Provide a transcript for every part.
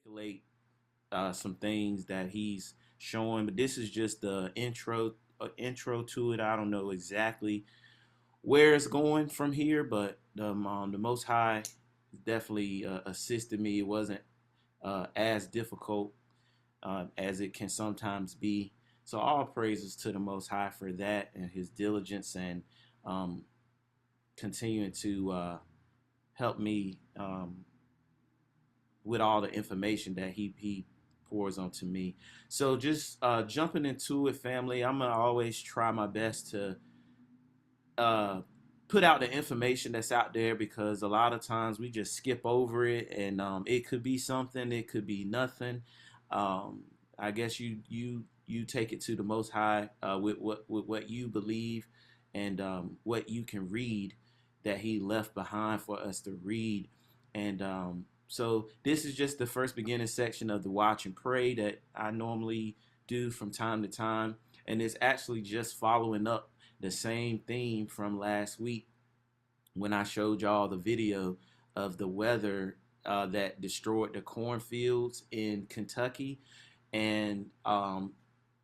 articulate some things that he's showing, but this is just the intro to it. I don't know exactly where it's going from here, but the Most High definitely assisted me. It wasn't as difficult as it can sometimes be. So all praises to the Most High for that and His diligence and um, continuing to help me with all the information that he pours onto me. So just jumping into it, family. I'm gonna always try my best to uh, put out the information that's out there because a lot of times we just skip over it, and it could be something, it could be nothing. Um, I guess you take it to the Most High with what you believe and what you can read that He left behind for us to read, and so this is just the first beginning section of the watch and pray that I normally do from time to time, and it's actually just following up the same theme from last week when I showed y'all the video of the weather that destroyed the cornfields in Kentucky. And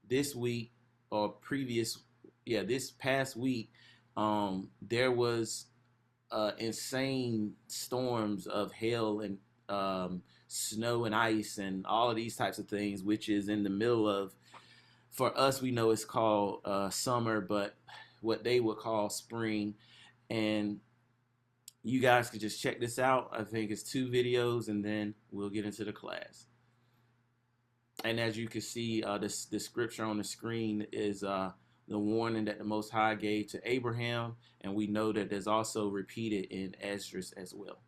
this week or previous, yeah, this past week, there was insane storms of hail and snow and ice and all of these types of things, which is in the middle of, for us, we know it's called summer, but what they would call spring. And you guys could just check this out. I think it's two videos, and then we'll get into the class. And as you can see, the scripture on the screen is the warning that the Most High gave to Abraham, and we know that there's also repeated in Esdras as well.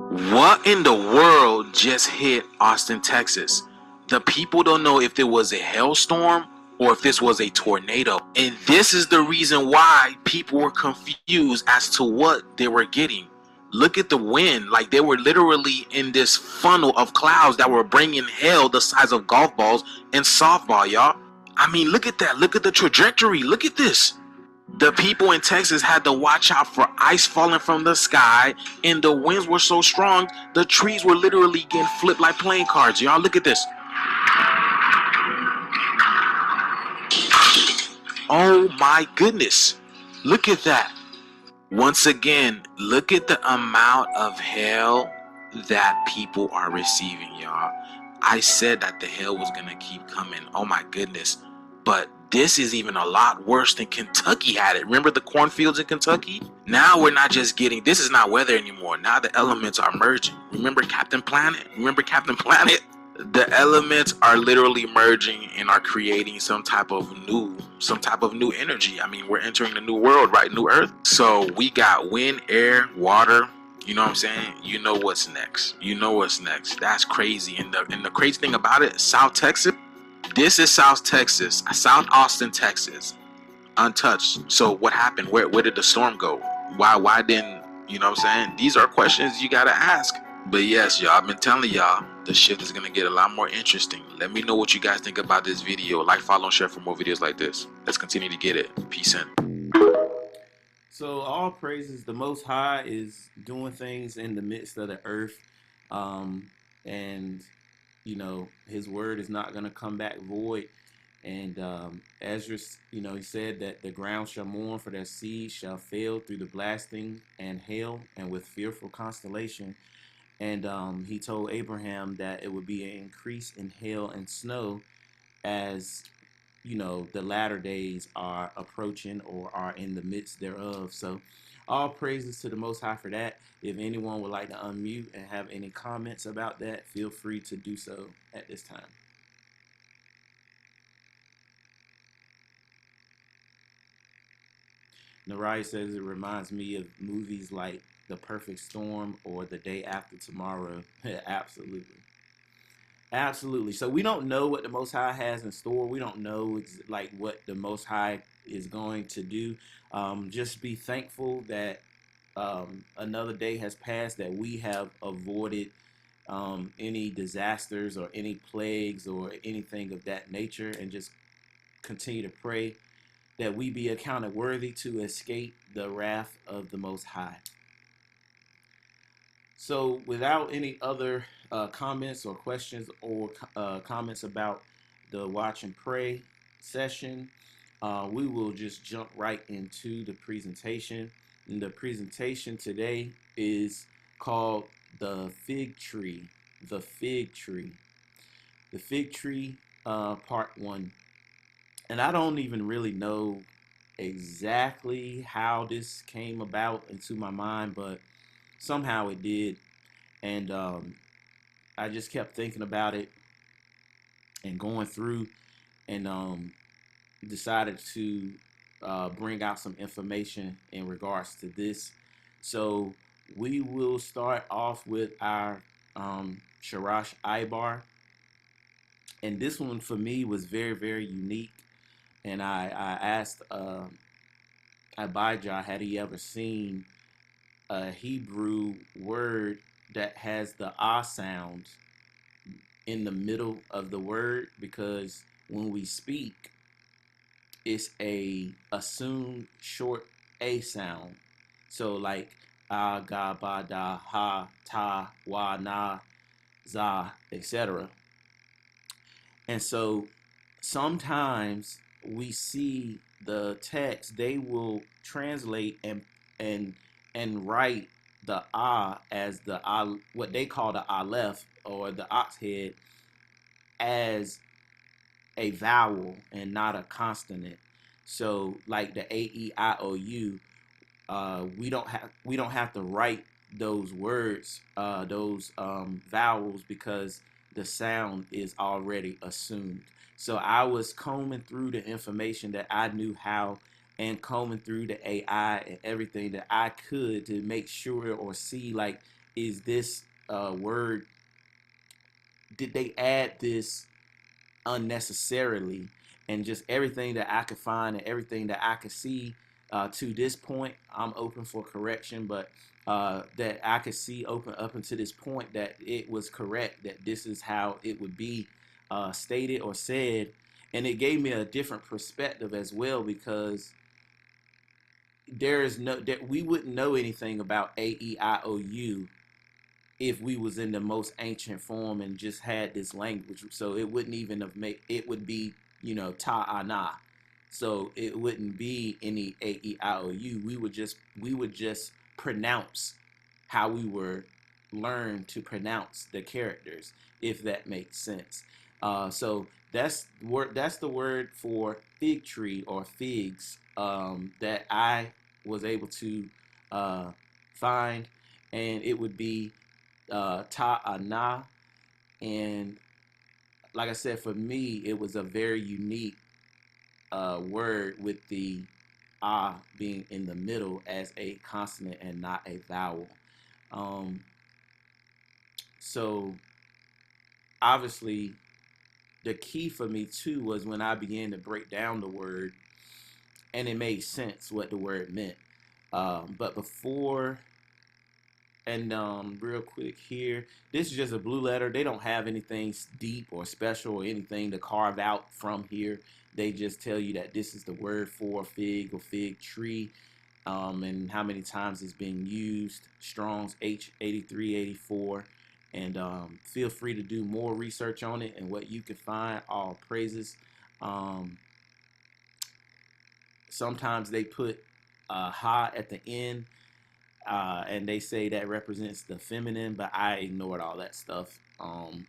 What in the world just hit Austin, Texas? The people don't know if it was a hailstorm or if this was a tornado. And this is the reason why people were confused as to what they were getting. Look at the wind. Like, they were literally in this funnel of clouds that were bringing hail the size of golf balls and softball, y'all. I mean, look at that. Look at the trajectory. Look at this. The people in Texas had to watch out for ice falling from the sky, and the winds were so strong, the trees were literally getting flipped like playing cards. Y'all, look at this. Oh my goodness. Look at that. Once again, look at the amount of hail that people are receiving, y'all. I said that the hail was going to keep coming. Oh my goodness. But this is even a lot worse than Kentucky had it. Remember the cornfields in Kentucky? Now we're not just getting, this is not weather anymore. Now the elements are merging. Remember Captain Planet? Remember Captain Planet? The elements are literally merging and are creating some type of new energy. I mean, we're entering the new world, right? New earth. So we got wind, air, water. You know what I'm saying? You know what's next. You know what's next. That's crazy. And the crazy thing about it, South Texas, this is South Texas, South Austin, Texas, untouched. So what happened? Where did the storm go? Why didn't, you know what I'm saying? These are questions you gotta ask. But yes, y'all, I've been telling y'all, the shift is gonna get a lot more interesting. Let me know what you guys think about this video. Like, follow, and share for more videos like this. Let's continue to get it. Peace in. So all praises, the Most High is doing things in the midst of the earth, and His word is not going to come back void. And Ezra, he said that the ground shall mourn, for their seed shall fail through the blasting and hail, and with fearful constellation. And he told Abraham that it would be an increase in hail and snow as the latter days are approaching or are in the midst thereof. So all praises to the Most High for that. If anyone would like to unmute and have any comments about that, feel free to do so at this time. Naraya says it reminds me of movies like The Perfect Storm or The Day After Tomorrow. Absolutely. Absolutely. So we don't know what the Most High has in store. We don't know like what the Most High is going to do. Just be thankful that another day has passed, that we have avoided any disasters or any plagues or anything of that nature, and just continue to pray that we be accounted worthy to escape the wrath of the Most High. So, without any other comments or questions or comments about the watch and pray session, we will just jump right into the presentation. And the presentation today is called The Fig Tree. The Fig Tree. The Fig Tree, Part 1. And I don't even really know exactly how this came about into my mind, but somehow it did. And I just kept thinking about it and going through, and decided to bring out some information in regards to this. So we will start off with our Sharash Ibar. And this one for me was very, very unique. And I asked Abijah, had he ever seen a Hebrew word that has the ah sound in the middle of the word, because when we speak, it's a assumed short a sound. So like ah, ga, ba, da, ha, ta, wa, na, za, etc. And so sometimes we see the text, they will translate and and write the ah as the ah, what they call the aleph or the ox head, as a vowel and not a consonant. So like the A E I O U, we don't have to write those words, those vowels, because the sound is already assumed. So I was combing through the information that I knew how, and combing through the AI and everything that I could to make sure or see, like, is this word, did they add this unnecessarily? And just everything that I could find and everything that I could see to this point, I'm open for correction, but that I could see open up until this point that it was correct, that this is how it would be stated or said. And it gave me a different perspective as well, because there is no, that we wouldn't know anything about AEIOU if we was in the most ancient form and just had this language. So it wouldn't even have made, it would be, ta'ana. So it wouldn't be any A-E-I-O-U. We would just pronounce how we were learned to pronounce the characters, if that makes sense. So that's the word for fig tree or figs, that I was able to find, and it would be ta'ana. And like I said, for me, it was a very unique word, with the ah being in the middle as a consonant and not a vowel. Um, so obviously, the key for me too was when I began to break down the word, and it made sense what the word meant. But before, and real quick here, this is just a blue letter. They don't have anything deep or special or anything to carve out from here. They just tell you that this is the word for fig or fig tree, and how many times it's being used. Strong's H8384. And feel free to do more research on it and what you can find. All praises. Um, Sometimes they put ha at the end, and they say that represents the feminine, but I ignored all that stuff, and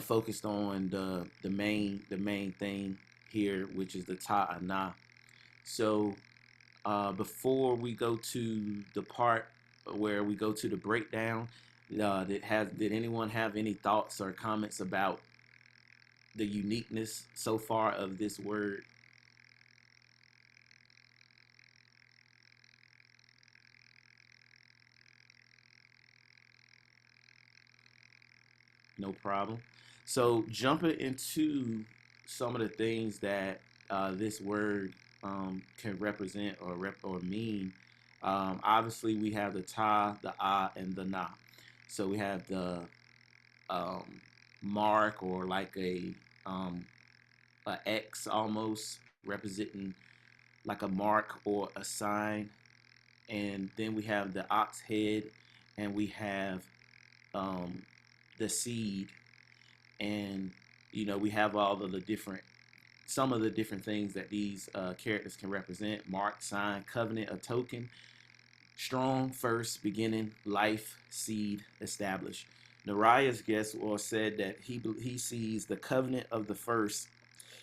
focused on the main thing here, which is the ta'ana. So before we go to the part where we go to the breakdown, did anyone have any thoughts or comments about the uniqueness so far of this word? No problem. So jumping into some of the things that this word can represent or mean. Obviously, we have the ta, the ah, and the na. So we have the um, mark or like um, a X almost representing like a mark or a sign, and then we have the ox head, and we have um, the seed, and we have all of the different some of the different things that these characters can represent: mark, sign, covenant, a token, strong, first, beginning, life, seed, established. Nariah's guest or said that he sees the covenant of the first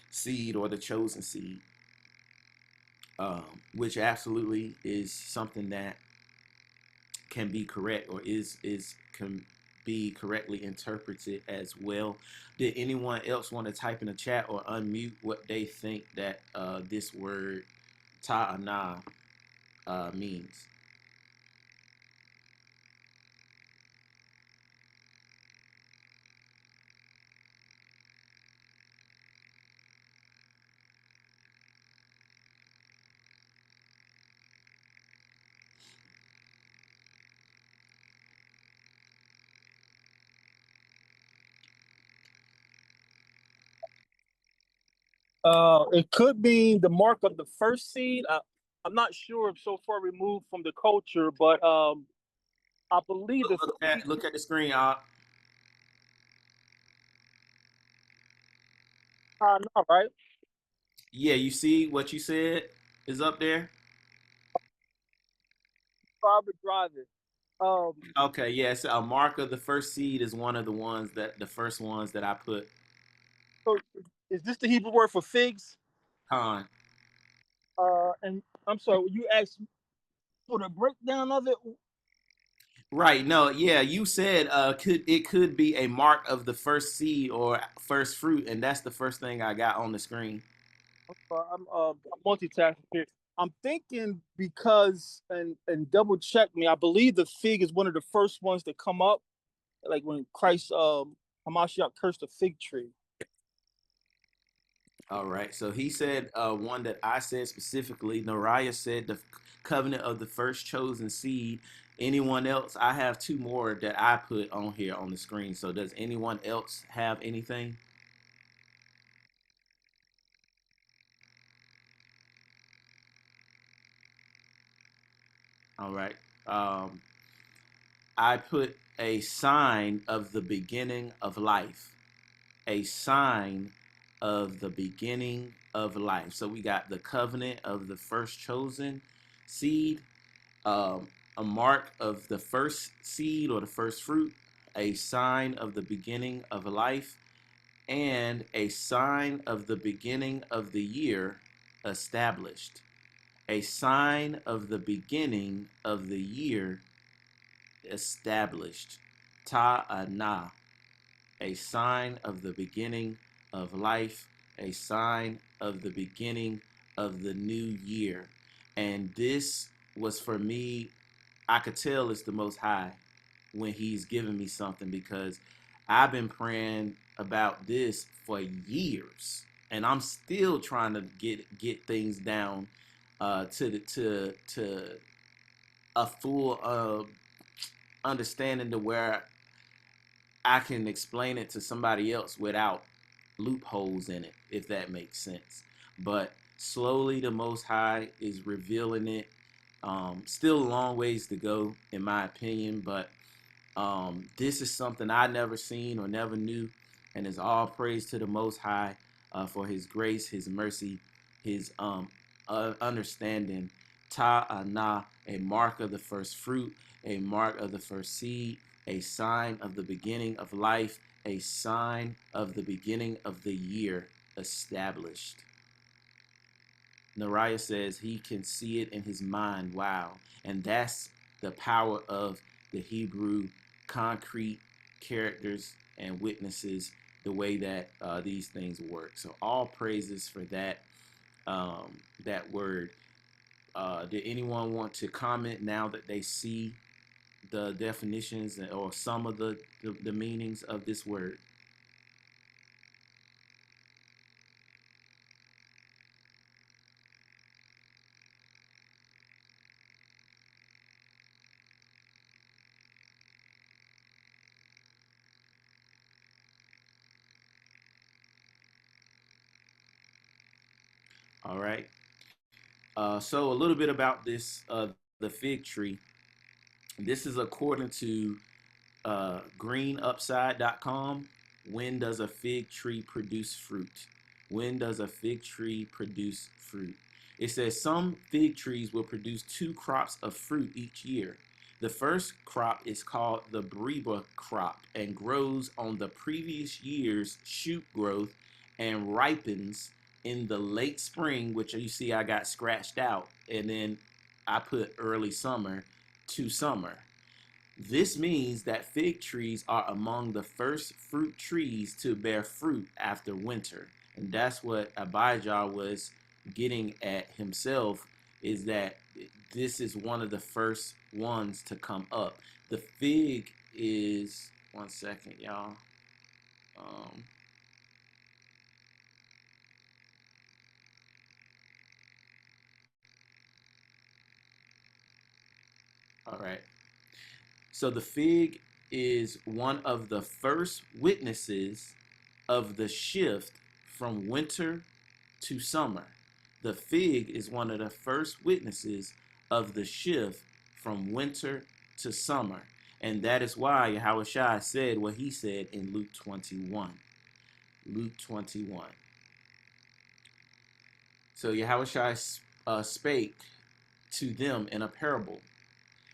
seed or the chosen seed, which absolutely is something that can be correct or is can be correctly interpreted as well. Did anyone else want to type in the chat or unmute what they think that this word ta'ana means? It could be the mark of the first seed. I'm not sure. I'm so far removed from the culture, but I believe the Look seed. at look at the screen. No, right? Yeah, you see what you said is up there. Probably driving. Um, Okay, yes, a mark of the first seed is one of the first ones that I put so is this the Hebrew word for figs? on. And I'm sorry, you asked for the breakdown of it. Right. No, yeah, you said could be a mark of the first seed or first fruit, and that's the first thing I got on the screen. I'm multitasking here. I'm thinking because and double check me. I believe the fig is one of the first ones to come up, like when Christ Hamashiach cursed the fig tree. All right. So he said one that I said specifically. Nariah said the covenant of the first chosen seed. Anyone else? I have two more that I put on here on the screen. So does anyone else have anything? All right. Um, I put a sign of the beginning of life. A sign of the beginning of life. So we got the covenant of the first chosen seed, um, a mark of the first seed or the first fruit, a sign of the beginning of life, and a sign of the beginning of the year established. A sign of the beginning of the year established. Ta'ana, a sign of the beginning of life, a sign of the beginning of the new year. And this was for me, I could tell it's the Most High when He's giving me something because I've been praying about this for years, and I'm still trying to get things down to a full understanding to where I can explain it to somebody else without loopholes in it, if that makes sense. But slowly, the Most High is revealing it. Still a long ways to go, in my opinion, but this is something I never seen or never knew, and it's all praise to the Most High for His grace, His mercy, His understanding. Ta'ana, a mark of the first fruit, a mark of the first seed, a sign of the beginning of life, a sign of the beginning of the year established. Nariah says he can see it in his mind. Wow. And that's the power of the Hebrew concrete characters and witnesses, the way that these things work. So all praises for that word. Did anyone want to comment now that they see the definitions or some of the meanings of this word. All right. So a little bit about this, the fig tree. This is according to greenupside.com. When does a fig tree produce fruit? When does a fig tree produce fruit? It says some fig trees will produce 2 crops of fruit each year. The first crop is called the Breba crop and grows on the previous year's shoot growth and ripens in the late spring, which you see I got scratched out, and then I put early summer to summer. This means that fig trees are among the first fruit trees to bear fruit after winter. And that's what Abijah was getting at himself, is that this is one of the first ones to come up. The fig is, one second, y'all. Um, all right. So the fig is one of the first witnesses of the shift from winter to summer. The fig is one of the first witnesses of the shift from winter to summer. And that is why Yahushua said what he said in Luke 21. Luke 21. So Yahushua spake to them in a parable.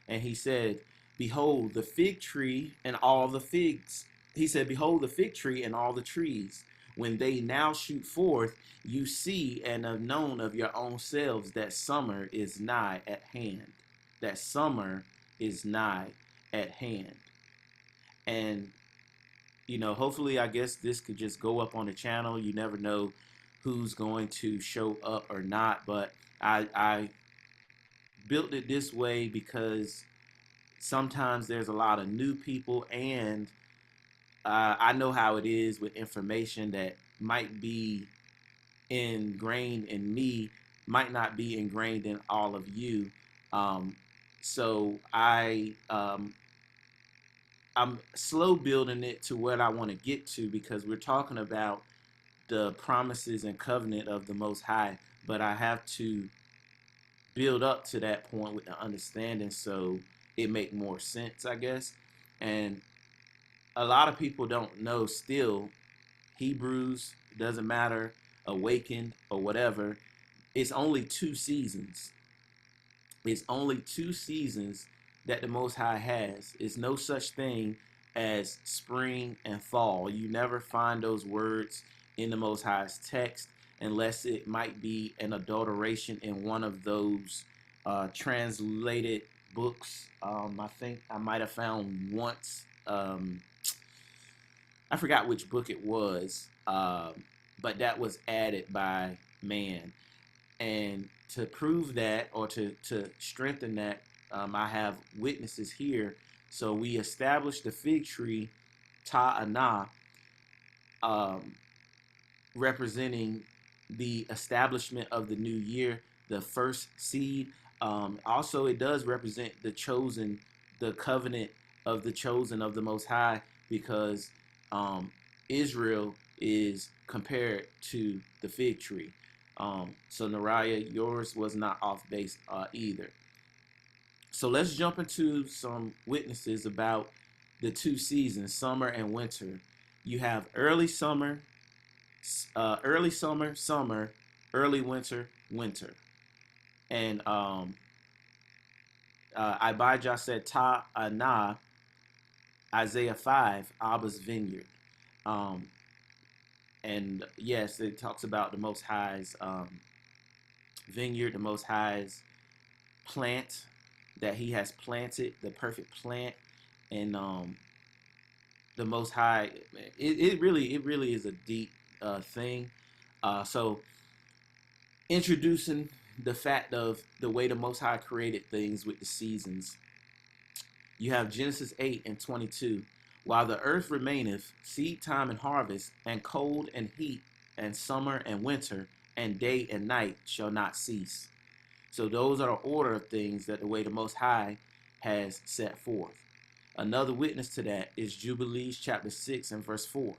And he said, behold, the fig tree and all the figs. He said, behold, the fig tree and all the trees. When they now shoot forth, you see and have known of your own selves that summer is nigh at hand. That summer is nigh at hand. And, hopefully, I guess this could just go up on the channel. You never know who's going to show up or not. But I built it this way because sometimes there's a lot of new people, and I know how it is with information that might be ingrained in me, might not be ingrained in all of you. So I'm slow building it to what I want to get to, because we're talking about the promises and covenant of the Most High, but I have to build up to that point with the understanding so it make more sense, I guess. And a lot of people don't know still. Hebrews, doesn't matter, awakened or whatever, it's only 2 seasons. It's only 2 seasons that the Most High has. It's no such thing as spring and fall. You never find those words in the Most High's text unless it might be an adulteration in one of those translated books. I think I might have found once. I forgot which book it was, but that was added by man. And to prove that, or to strengthen that, I have witnesses here. So we established the fig tree, Ta'anah, representing the establishment of the new year, the first seed. Also, it does represent the chosen, the covenant of the chosen of the Most High, because Israel is compared to the fig tree. So Nariah, yours was not off base either. So let's jump into some witnesses about the 2 seasons, summer and winter. You have early summer, summer, early winter, winter. And Abijah said Ta'anah, Isaiah 5, Abba's vineyard. And yes, it talks about the Most High's vineyard, the Most High's plant that he has planted, the perfect plant. And the Most High, it really is a deep thing. So introducing the fact of the way the Most High created things with the seasons. You have Genesis 8:22. While the earth remaineth, seed time and harvest, and cold and heat, and summer and winter, and day and night shall not cease. So those are the order of things that the way the Most High has set forth. Another witness to that is Jubilees chapter 6 and verse 4.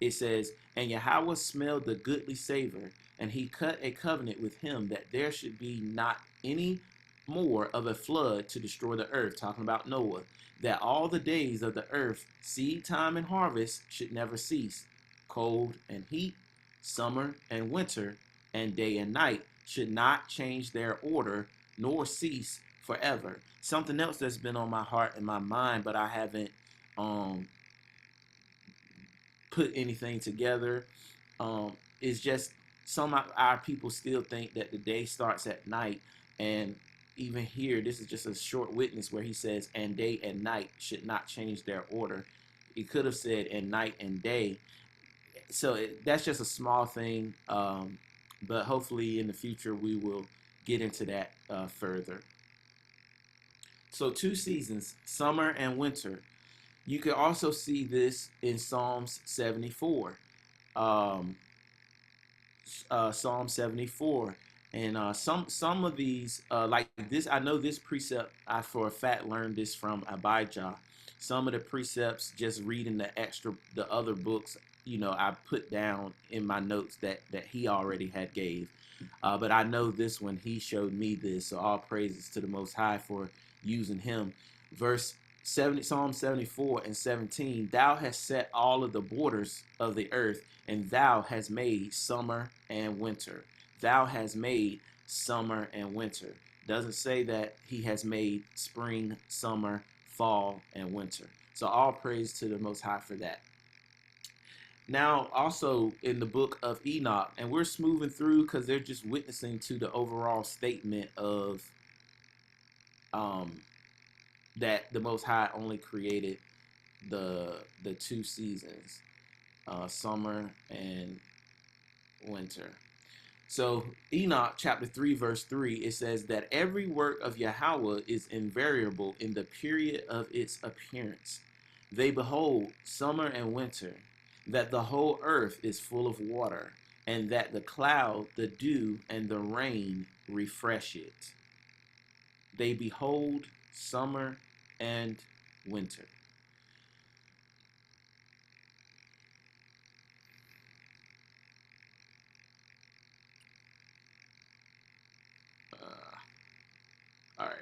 It says, And Yahweh smelled the goodly savor, and he cut a covenant with him that there should be not any more of a flood to destroy the earth, talking about Noah, that all the days of the earth, seed time and harvest, should never cease. Cold and heat, summer and winter, and day and night should not change their order nor cease forever. Something else that's been on my heart and my mind, but I haven't put anything together, is just some of our people still think that the day starts at night. And even here, this is just a short witness where he says, and day and night should not change their order. He could have said, and night and day. So that's just a small thing, but hopefully in the future we will get into that further. So 2 seasons, summer and winter. You can also see this in Psalms 74. Psalm 74. And some of these, like this, I know this precept, I for a fact learned this from Abijah. Some of the precepts, just reading the other books, I put down in my notes that he already had gave. But I know this one, he showed me this. So all praises to the Most High for using him. Psalm 74:17, Thou hast set all of the borders of the earth, and thou hast made summer and winter. Thou hast made summer and winter. Doesn't say that he has made spring, summer, fall, and winter. So all praise to the Most High for that. Now, also in the book of Enoch, and we're smoothing through because they're just witnessing to the overall statement of that the Most High only created the 2 seasons, summer and winter. So Enoch chapter 3 verse 3, it says that every work of Yahweh is invariable in the period of its appearance. They behold summer and winter, that the whole earth is full of water, and that the cloud, the dew, and the rain refresh it. They behold summer and winter. All right.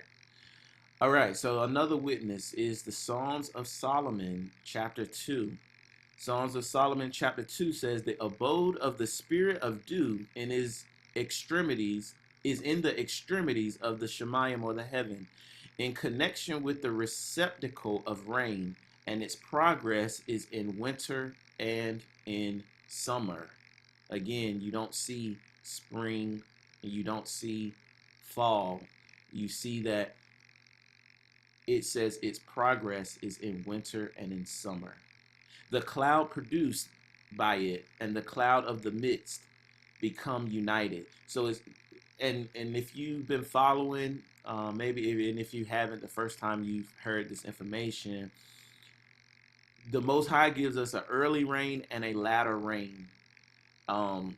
All right, so another witness is the Songs of Solomon, chapter 2. Songs of Solomon, chapter 2 says, The abode of the spirit of dew in his extremities is in the extremities of the Shemayim, or the heaven, in connection with the receptacle of rain, and its progress is in winter and in summer. Again, you don't see spring, and you don't see fall. You see that it says its progress is in winter and in summer. The cloud produced by it and the cloud of the midst become united. So it's, and if you've been following, maybe, and if you haven't, the first time you've heard this information, the Most High gives us an early rain and a latter rain. And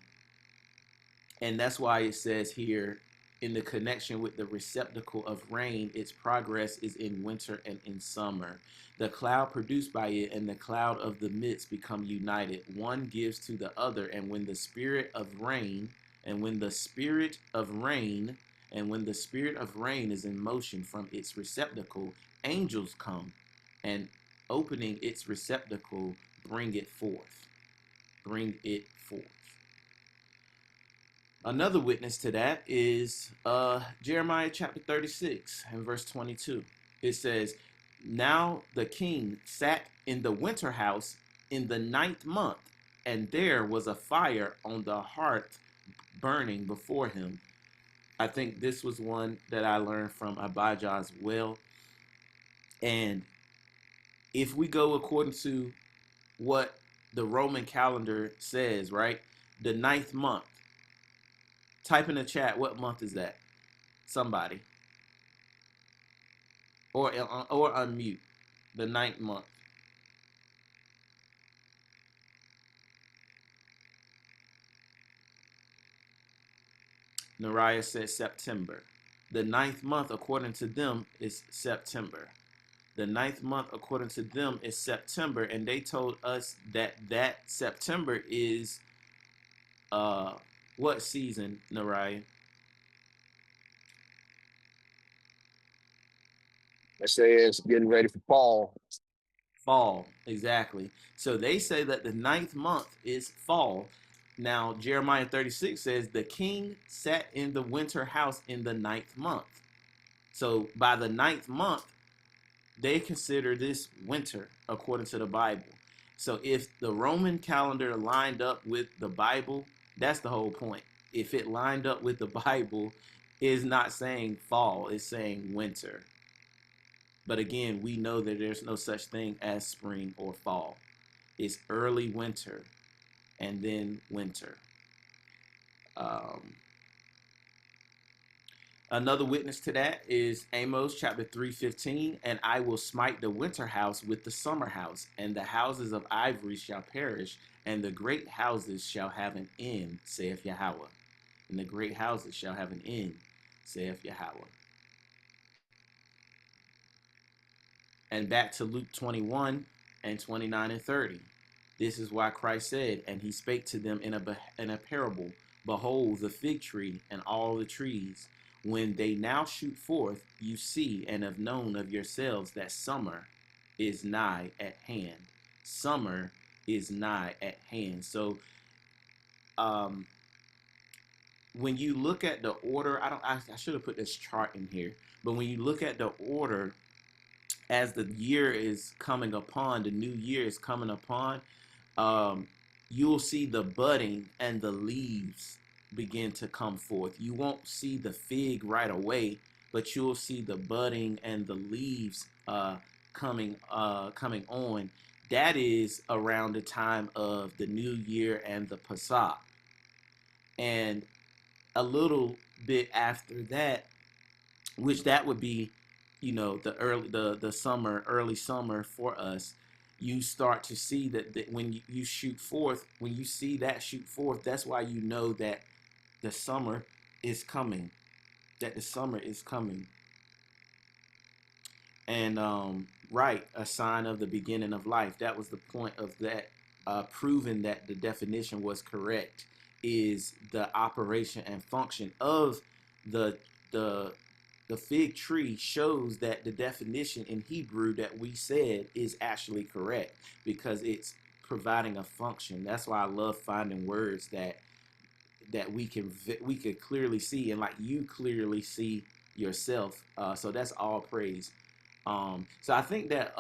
that's why it says here, in the connection with the receptacle of rain, its progress is in winter and in summer. The cloud produced by it and the cloud of the midst become united. One gives to the other, and when the spirit of rain, and when the spirit of rain, and when the spirit of rain is in motion from its receptacle, angels come, and opening its receptacle, bring it forth. Bring it forth. Another witness to that is Jeremiah chapter 36 and verse 22. It says, Now the king sat in the winter house in the 9th month, and there was a fire on the hearth burning before him. I think this was one that I learned from Abijah as well. And if we go according to what the Roman calendar says, right, the 9th month, type in the chat, what month is that? Somebody. or unmute. The ninth month. Nariah said September. The ninth month, according to them, is September. The ninth month, according to them, is September, and they told us that September is what season, Nariah? They say it's getting ready for fall. Fall, exactly. So they say that the ninth month is fall. Now, Jeremiah 36 says, the king sat in the winter house in the ninth month. So by the ninth month, they consider this winter, according to the Bible. So if the Roman calendar lined up with the Bible, that's the whole point. If it lined up with the Bible, it's not saying fall, it's saying winter. But again, we know that there's no such thing as spring or fall. It's early winter and then winter. Another witness to that is Amos chapter 3:15, and I will smite the winter house with the summer house, and the houses of ivory shall perish, and the great houses shall have an end, saith Yahweh. And the great houses shall have an end, saith Yahweh. And back to Luke 21 and 29 and 30. This is why Christ said, and he spake to them in a parable, behold, the fig tree and all the trees, when they now shoot forth, you see and have known of yourselves that summer is nigh at hand. Summer is nigh at hand. So when you look at the order, I should have put this chart in here, but when you look at the order as the year is coming upon, the new year is coming upon, you'll see the budding and the leaves begin to come forth. You won't see the fig right away, but you'll see the budding and the leaves coming on. That is around the time of the new year and the Pesach. And a little bit after that, which that would be, the summer, early summer for us, you start to see that when you shoot forth, when you see that shoot forth, that's why you know that the summer is coming, that the summer is coming. And right, a sign of the beginning of life. That was the point of that, proving that the definition was correct, is the operation and function of the fig tree shows that the definition in Hebrew that we said is actually correct, because it's providing a function. That's why I love finding words that we could clearly see, and like you clearly see yourself. So that's all praise. So I think that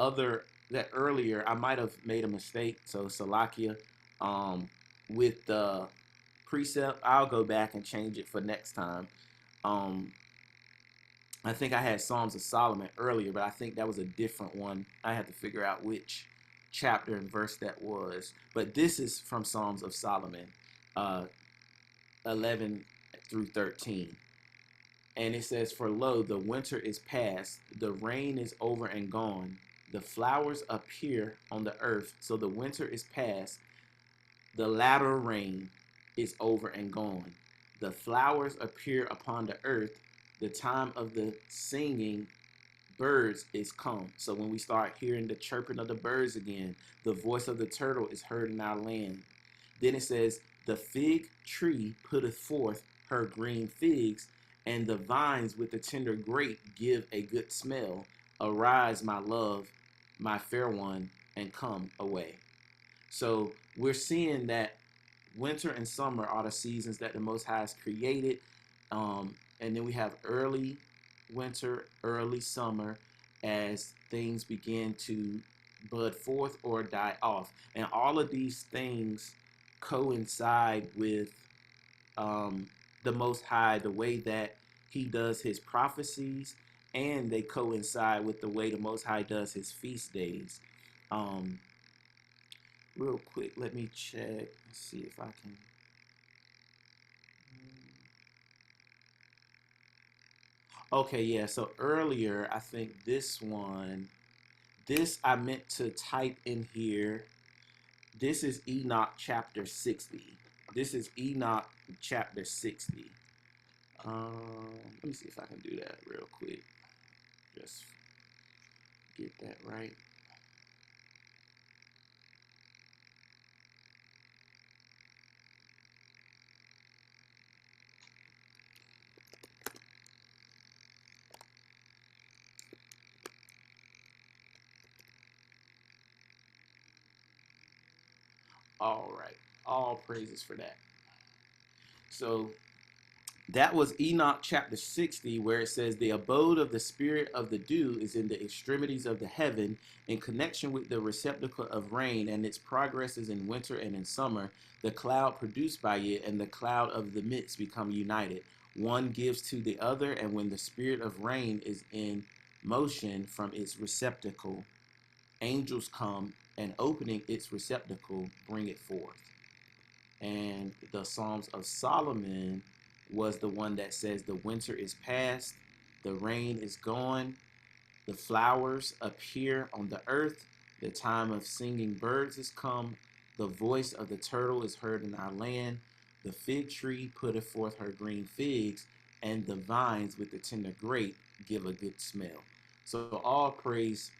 earlier I might have made a mistake. So Salakia, with the precept, I'll go back and change it for next time. I think I had Psalms of Solomon earlier, but I think that was a different one. I had to figure out which chapter and verse that was. But this is from Psalms of Solomon, 11 through 13. And it says, for lo, the winter is past, the rain is over and gone, the flowers appear on the earth. So the winter is past, the latter rain is over and gone. The flowers appear upon the earth, the time of the singing birds is come. So when we start hearing the chirping of the birds again, the voice of the turtle is heard in our land. Then it says, the fig tree putteth forth her green figs, and the vines with the tender grape give a good smell. Arise, my love, my fair one, and come away. So we're seeing that winter and summer are the seasons that the Most High has created. And then we have early winter, early summer, as things begin to bud forth or die off. And all of these things coincide with the Most High, the way that he does his prophecies, and they coincide with the way the Most High does his feast days. Real quick, let me check, see if I can. Okay, yeah. So earlier, I think this one, this I meant to type in here. This is Enoch chapter 60. This is Enoch chapter 60. Let me see if I can do that real quick. Just get that right. All right. All praises for that. So that was Enoch chapter 60, where it says, the abode of the spirit of the dew is in the extremities of the heaven, in connection with the receptacle of rain, and its progress is in winter and in summer. The cloud produced by it and the cloud of the midst become united. One gives to the other, and when the spirit of rain is in motion from its receptacle, angels come and opening its receptacle bring it forth. And the Psalms of Solomon was the one that says the winter is past, the rain is gone, the flowers appear on the earth, the time of singing birds is come, the voice of the turtle is heard in our land, the fig tree putteth forth her green figs, and the vines with the tender grape give a good smell. So all praise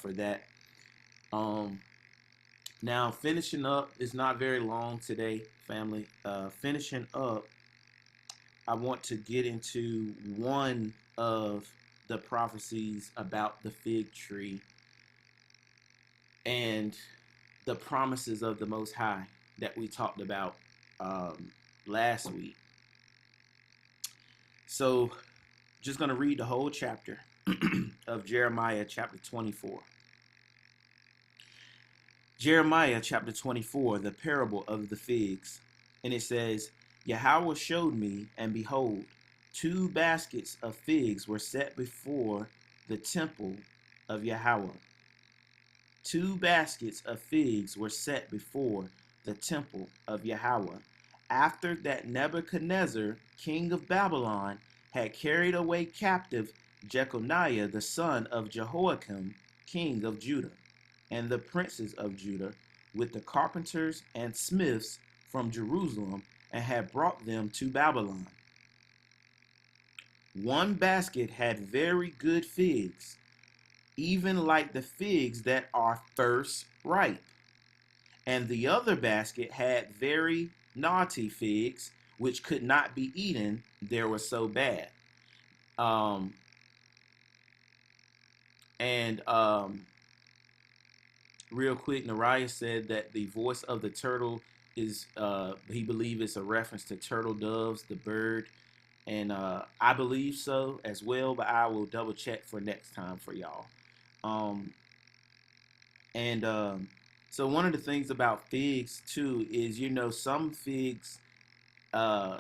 for that. Now, finishing up, it's not very long today, family. Finishing up, I want to get into one of the prophecies about the fig tree and the promises of the Most High that we talked about last week. So, just going to read the whole chapter of Jeremiah chapter 24. Jeremiah chapter 24, the parable of the figs. And it says, Yahweh showed me, and behold, 2 baskets of figs were set before the temple of Yahweh. 2 baskets of figs were set before the temple of Yahweh. After that Nebuchadnezzar, king of Babylon, had carried away captive Jeconiah, the son of Jehoiakim, king of Judah, and the princes of Judah, with the carpenters and smiths from Jerusalem, and had brought them to Babylon. 1 basket had very good figs, even like the figs that are first ripe. And the other basket had very naughty figs, which could not be eaten, they were so bad. Real quick, Nariah said that the voice of the turtle is, he believes it's a reference to turtle doves, the bird. And I believe so as well, but I will double check for next time for y'all. Um, and so one of the things about figs too is, some figs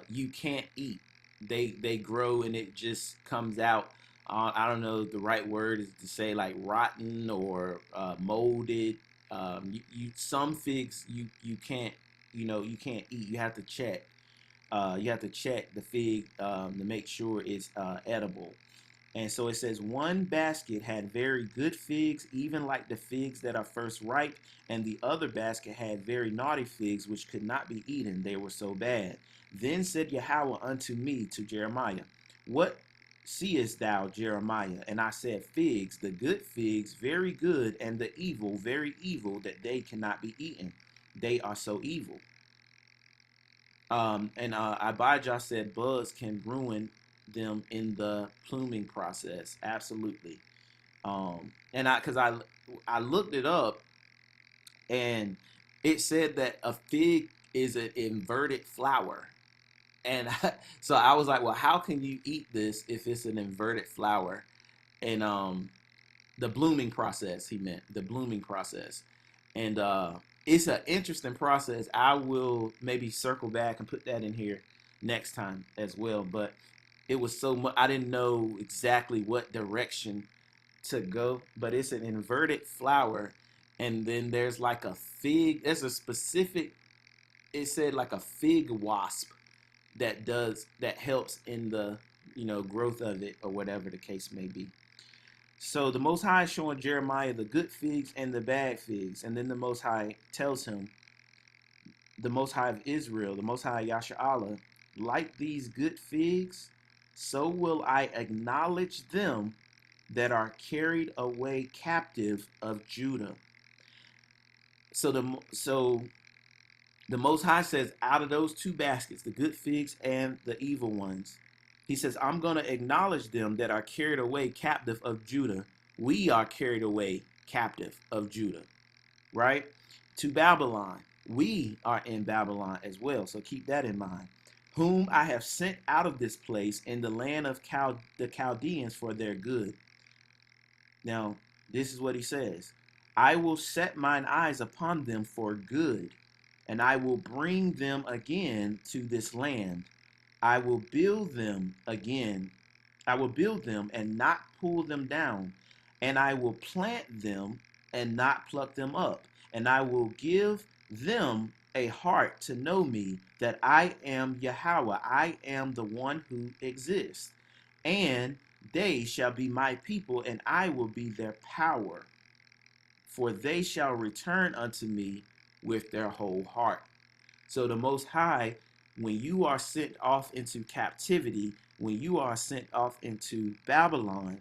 you can't eat. They grow and it just comes out. I don't know the right word is to say, like rotten or molded. Some figs you can't you can't eat. You have to check. You have to check the fig to make sure it's edible. And so it says, 1 basket had very good figs, even like the figs that are first ripe, and the other basket had very naughty figs, which could not be eaten, they were so bad. Then said Yahweh unto me, to Jeremiah, What seest thou, Jeremiah? And I said, Figs, the good figs, very good, and the evil, very evil, that they cannot be eaten. They are so evil. And Abijah said, bugs can ruin them in the pluming process. Absolutely. Because I looked it up, and it said that a fig is an inverted flower. And so I was like, well, how can you eat this if it's an inverted flower? And the blooming process, he meant the blooming process. And it's an interesting process. I will maybe circle back and put that in here next time as well. But it was so much, I didn't know exactly what direction to go. But it's an inverted flower. And then there's like a fig. There's a specific, it said like a fig wasp that helps in the growth of it, or whatever the case may be. So the Most High is showing Jeremiah the good figs and the bad figs. And then the Most High tells him, the Most High of Israel, the Most High Yasharallah, like these good figs, so will I acknowledge them that are carried away captive of Judah. So the Most High says, out of those two baskets, the good figs and the evil ones, he says, I'm going to acknowledge them that are carried away captive of Judah. We are carried away captive of Judah, right? To Babylon. We are in Babylon as well, so keep that in mind. Whom I have sent out of this place in the land of the Chaldeans for their good. Now, this is what he says. I will set mine eyes upon them for good, and I will bring them again to this land. I will build them again. I will build them and not pull them down, and I will plant them and not pluck them up, and I will give them a heart to know me, that I am Yahweh, I am the one who exists, and they shall be my people, and I will be their power, for they shall return unto me with their whole heart. So the Most High, when you are sent off into captivity, when you are sent off into Babylon,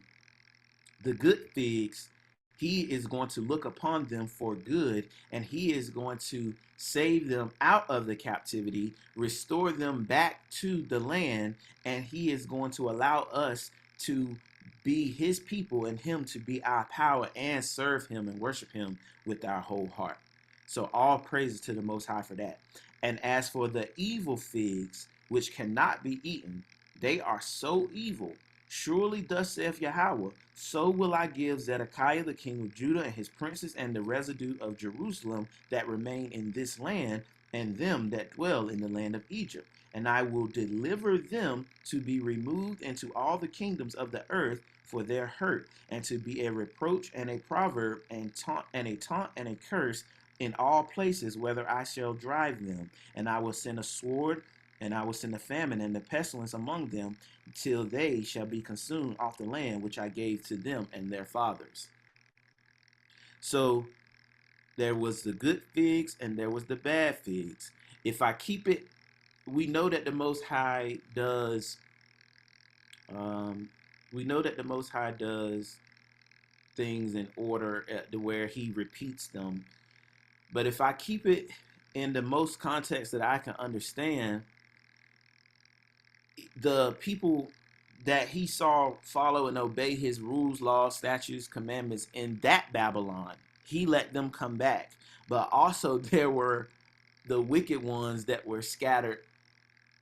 the good figs, he is going to look upon them for good, and he is going to save them out of the captivity, restore them back to the land, and he is going to allow us to be his people and him to be our power and serve him and worship him with our whole heart. So all praises to the Most High for that. And as for the evil figs, which cannot be eaten, they are so evil. Surely thus saith Yahweh, so will I give Zedekiah the king of Judah and his princes and the residue of Jerusalem that remain in this land, and them that dwell in the land of Egypt. And I will deliver them to be removed into all the kingdoms of the earth for their hurt, and to be a reproach and a proverb and a taunt and a curse in all places whither I shall drive them. And I will send a sword, and I will send a famine and a pestilence among them, till they shall be consumed off the land which I gave to them and their fathers. So there was the good figs and there was the bad figs. If I keep it, we know that the Most High does. We know that the Most High does things in order to where He repeats them. But if I keep it in the most context that I can understand, the people that he saw follow and obey his rules, laws, statutes, commandments in that Babylon, he let them come back. But also there were the wicked ones that were scattered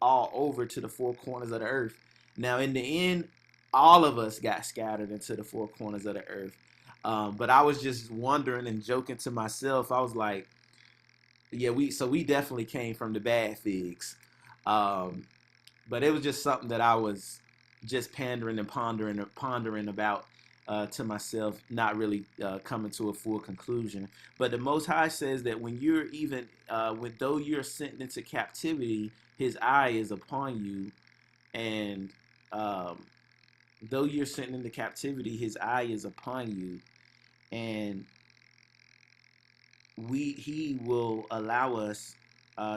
all over to the four corners of the earth. Now, in the end, all of us got scattered into the four corners of the earth. But I was just wondering and joking to myself. I was like, yeah, we definitely came from the bad figs. But it was just something that I was just pandering and pondering about to myself, not really coming to a full conclusion. But the Most High says that when you're even, though you're sent into captivity, His eye is upon you, and though you're sent into captivity, His eye is upon you, and He will allow us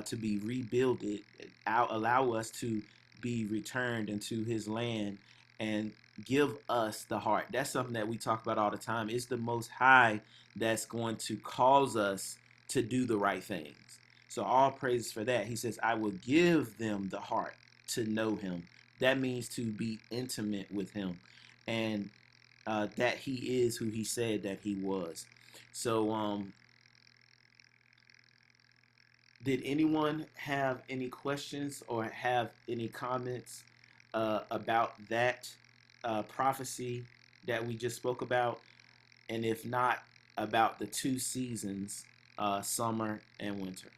to be rebuilded, allow us to be returned into His land, and give us the heart. That's something that we talk about all the time. It's the Most High that's going to cause us to do the right things. So all praises for that. He says, I will give them the heart to know Him. That means to be intimate with Him, and that He is who He said that He was. So did anyone have any questions or have any comments about that prophecy that we just spoke about? And if not, about the two seasons, summer and winter?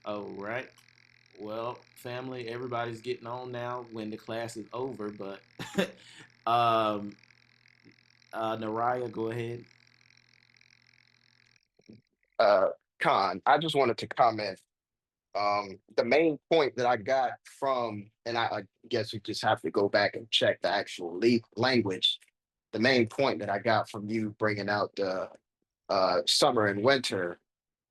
All right. Well, family, everybody's getting on now when the class is over, but um, Naraya, go ahead. Uh, Khan, I just wanted to comment. The main point that I got from, and I guess we just have to go back and check the actual language. The main point that I got from you bringing out the summer and winter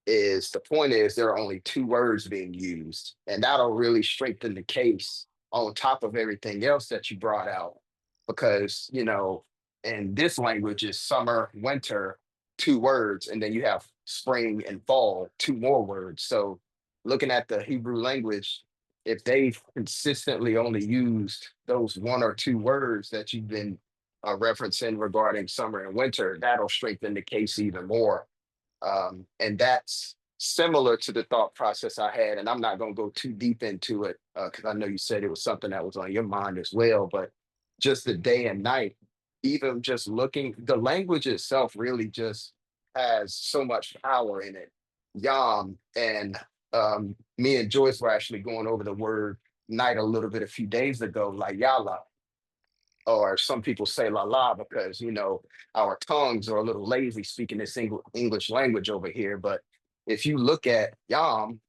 is the point is there are only two words being used, and that'll really strengthen the case on top of everything else that you brought out. Because, in this language is summer, winter, two words, and then you have spring and fall, two more words. So looking at the Hebrew language, if they've consistently only used those one or two words that you've been referencing regarding summer and winter, that'll strengthen the case even more. And that's similar to the thought process I had. And I'm not going to go too deep into it because I know you said it was something that was on your mind as well. But just the day and night, even just looking, the language itself really just has so much power in it. Yam and me and Joyce were actually going over the word night a little bit a few days ago, like Yala, or some people say la la because our tongues are a little lazy speaking this English language over here. But if you look at yam,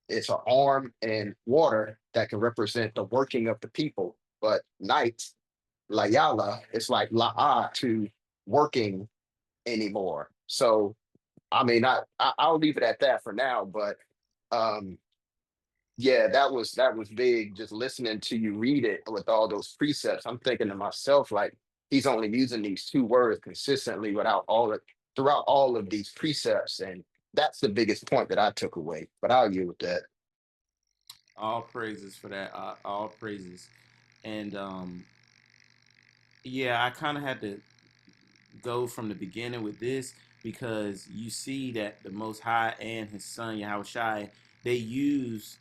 it's an arm and water that can represent the working of the people. But night, layala, it's like la to working anymore. So I mean, I'll leave it at that for now. But um, yeah, that was big. Just listening to you read it with all those precepts, I'm thinking to myself, like he's only using these two words consistently without all of throughout all of these precepts, and that's the biggest point that I took away. But I'll agree with that. All praises for that. All praises. And yeah, I kind of had to go from the beginning with this because you see that the Most High and His Son Yahushai, they use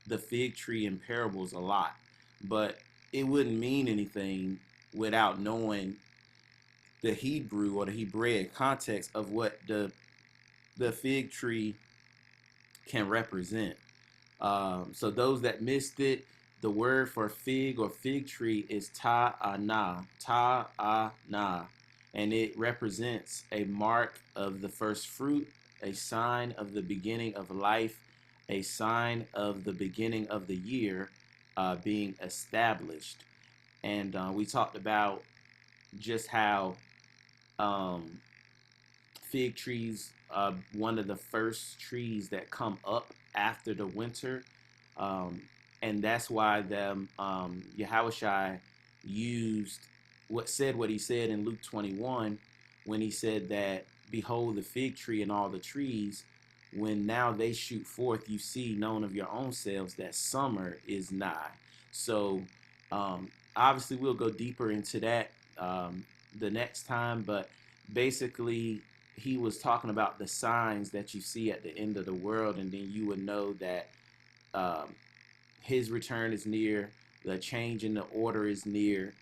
the fig tree in parables a lot, but it wouldn't mean anything without knowing the Hebrew or the Hebraic context of what the fig tree can represent. So those that missed it, the word for fig or fig tree is ta'ana, ta'ana, and it represents a mark of the first fruit, a sign of the beginning of life, a sign of the beginning of the year being established. And we talked about just how um, fig trees, one of the first trees that come up after the winter, um, and that's why the Yahushai used what he said in Luke 21 when he said that behold the fig tree and all the trees, when now they shoot forth, you see known of your own selves that summer is nigh. So obviously we'll go deeper into that the next time, but basically he was talking about the signs that you see at the end of the world, and then you would know that um, his return is near, the change in the order is near,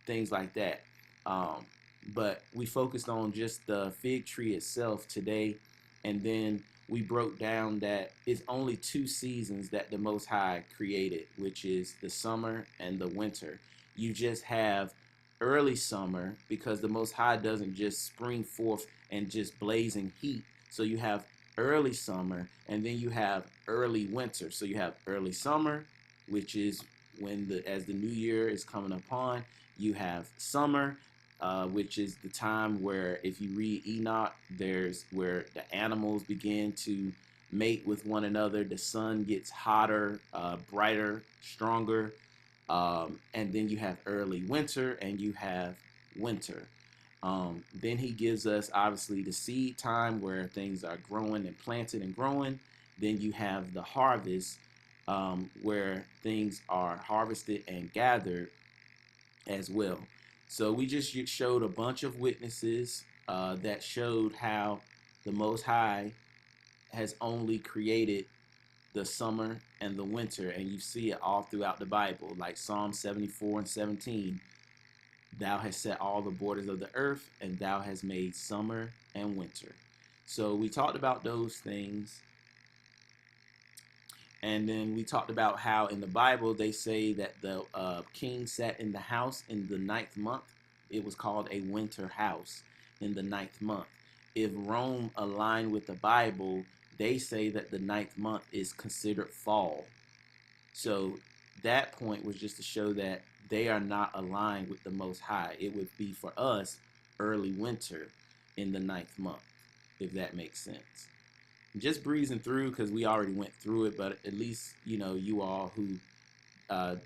things like that. Um, but we focused on just the fig tree itself today, and then we broke down that it's only two seasons that the Most High created, which is the summer and the winter. You just have early summer because the Most High doesn't just spring forth and just blazing heat. So you have early summer and then you have early winter. So you have early summer, which is when as the new year is coming upon. You have summer, which is the time where, if you read Enoch, there's where the animals begin to mate with one another. The sun gets hotter, brighter, stronger, and then you have early winter and you have winter. Then he gives us obviously the seed time where things are growing and planted and growing. Then you have the harvest where things are harvested and gathered as well. So we just showed a bunch of witnesses that showed how the Most High has only created the summer and the winter, and you see it all throughout the Bible, like Psalm 74 and 17. Thou hast set all the borders of the earth, and thou hast made summer and winter. So we talked about those things. And then we talked about how in the Bible they say that the king sat in the house in the ninth month, it was called a winter house in the 9th month. If Rome aligned with the Bible, they say that the 9th month is considered fall. So that point was just to show that they are not aligned with the Most High. It would be for us early winter in the 9th month, if that makes sense. Just breezing through because we already went through it, but at least you all who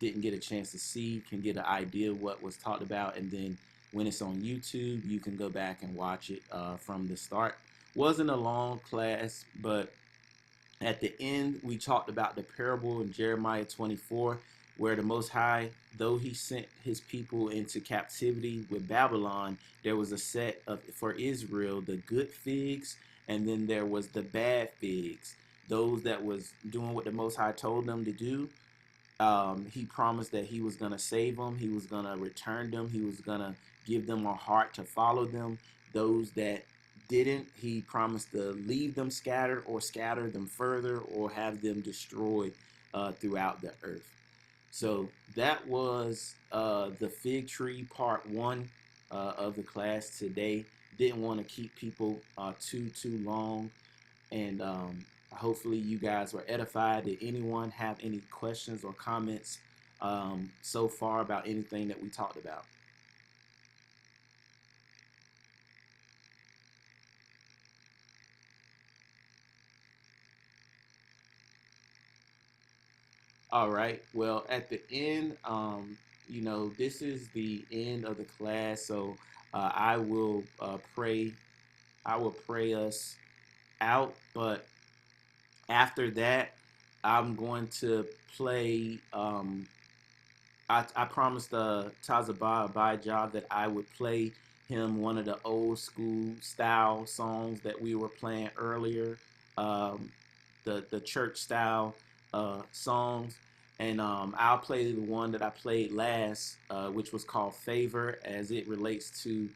didn't get a chance to see can get an idea of what was talked about, and then when it's on YouTube, you can go back and watch it from the start. Wasn't a long class, but at the end, we talked about the parable in Jeremiah 24, where the Most High, though he sent his people into captivity with Babylon, there was a set of, for Israel, the good figs, and then there was the bad figs, those that was doing what the Most High told them to do. He promised that he was going to save them. He was going to return them. He was going to give them a heart to follow them. Those that didn't, he promised to leave them scattered or scatter them further or have them destroyed throughout the earth. So that was the fig tree part 1 of the class today. Didn't want to keep people too long, and hopefully you guys were edified. Did anyone have any questions or comments so far about anything that we talked about? All right. Well, at the end, this is the end of the class, so I will pray. I will pray us out, but after that, I'm going to play. I promised Tazaba Abijah that I would play him one of the old school style songs that we were playing earlier, um, the church style songs, and I'll play the one that I played last, which was called Favor, as it relates to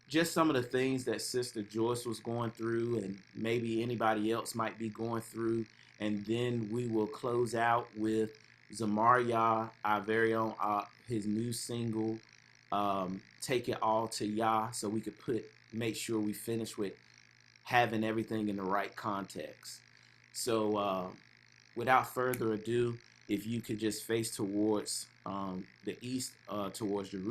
just some of the things that Sister Joyce was going through and maybe anybody else might be going through. And then we will close out with Zamaria, our very own, his new single, Take It All to Yah, so we could make sure we finish with having everything in the right context. So without further ado, if you could just face towards the east, towards Jerusalem.